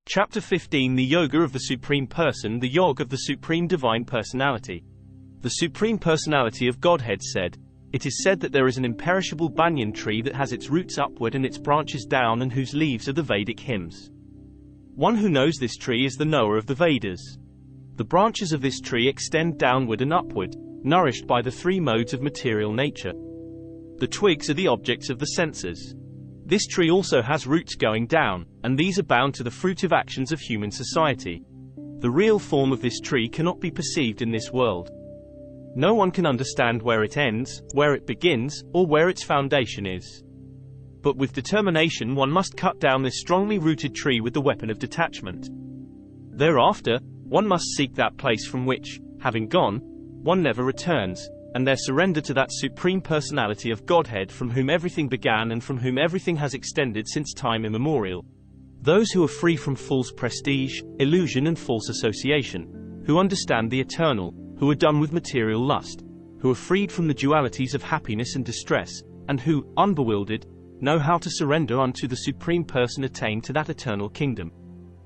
Chapter 15: The Yoga of the Supreme Person, the Yoga of the Supreme Divine Personality. The Supreme Personality of Godhead said, "It is said that there is an imperishable banyan tree that has its roots upward and its branches down, and whose leaves are the Vedic hymns. One who knows this tree is the knower of the Vedas. The branches of this tree extend downward and upward, nourished by the three modes of material nature. The twigs are the objects of the senses. This tree also has roots going down, and these are bound to the fruitive actions of human society. The real form of this tree cannot be perceived in this world. No one can understand where it ends, where it begins, or where its foundation is. But with determination one must cut down this strongly rooted tree with the weapon of detachment. Thereafter, one must seek that place from which, having gone, one never returns, and there surrender to that Supreme Personality of Godhead from whom everything began and from whom everything has extended since time immemorial. Those who are free from false prestige, illusion and false association, who understand the eternal, who are done with material lust, who are freed from the dualities of happiness and distress, and who, unbewildered, know how to surrender unto the Supreme Person, attain to that eternal kingdom.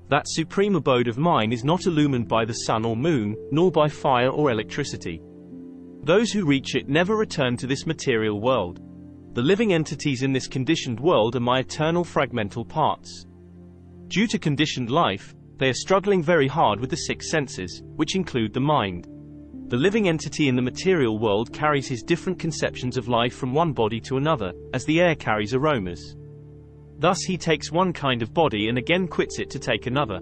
That supreme abode of mine is not illumined by the sun or moon, nor by fire or electricity. Those who reach it never return to this material world. The living entities in this conditioned world are my eternal fragmental parts. Due to conditioned life, they are struggling very hard with the six senses, which include the mind. The living entity in the material world carries his different conceptions of life from one body to another, as the air carries aromas. Thus he takes one kind of body and again quits it to take another.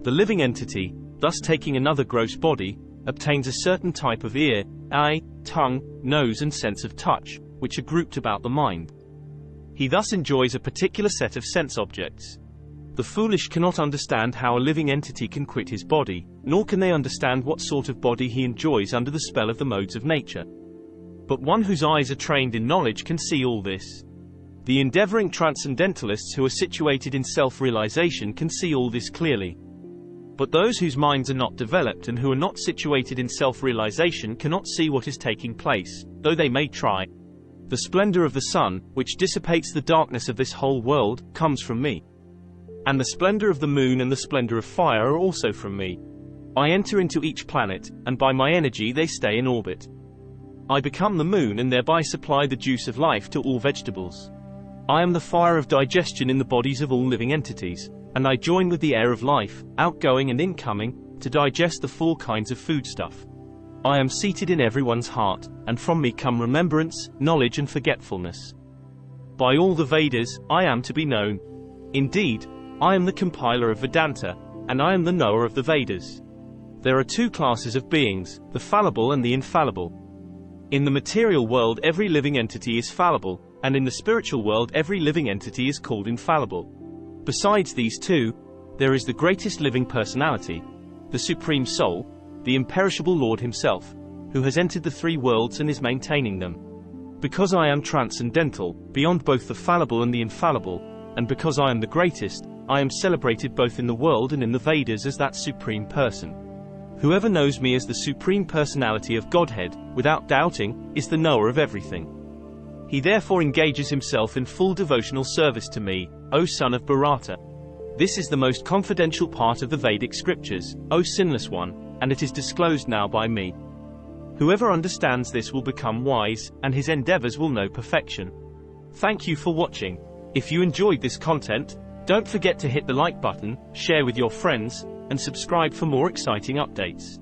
The living entity, thus taking another gross body, obtains a certain type of ear, eye, tongue, nose and sense of touch, which are grouped about the mind. He thus enjoys a particular set of sense objects. The foolish cannot understand how a living entity can quit his body, nor can they understand what sort of body he enjoys under the spell of the modes of nature. But one whose eyes are trained in knowledge can see all this. The endeavoring transcendentalists who are situated in self-realization can see all this clearly. But those whose minds are not developed and who are not situated in self-realization cannot see what is taking place, though they may try. The splendor of the sun, which dissipates the darkness of this whole world, comes from me. And the splendor of the moon and the splendor of fire are also from me. I enter into each planet, and by my energy they stay in orbit. I become the moon and thereby supply the juice of life to all vegetables. I am the fire of digestion in the bodies of all living entities, and I join with the air of life, outgoing and incoming, to digest the four kinds of foodstuff. I am seated in everyone's heart, and from me come remembrance, knowledge and forgetfulness. By all the Vedas, I am to be known. Indeed, I am the compiler of Vedanta, and I am the knower of the Vedas. There are two classes of beings, the fallible and the infallible. In the material world every living entity is fallible, and in the spiritual world every living entity is called infallible. Besides these two, there is the greatest living personality, the Supreme Soul, the imperishable Lord Himself, who has entered the three worlds and is maintaining them. Because I am transcendental, beyond both the fallible and the infallible, and because I am the greatest, I am celebrated both in the world and in the Vedas as that Supreme Person. Whoever knows me as the Supreme Personality of Godhead, without doubting, is the knower of everything. He therefore engages himself in full devotional service to me, O son of Bharata. This is the most confidential part of the Vedic scriptures, O sinless one, and it is disclosed now by me. Whoever understands this will become wise, and his endeavors will know perfection. Thank you for watching. If you enjoyed this content, don't forget to hit the like button, share with your friends, and subscribe for more exciting updates.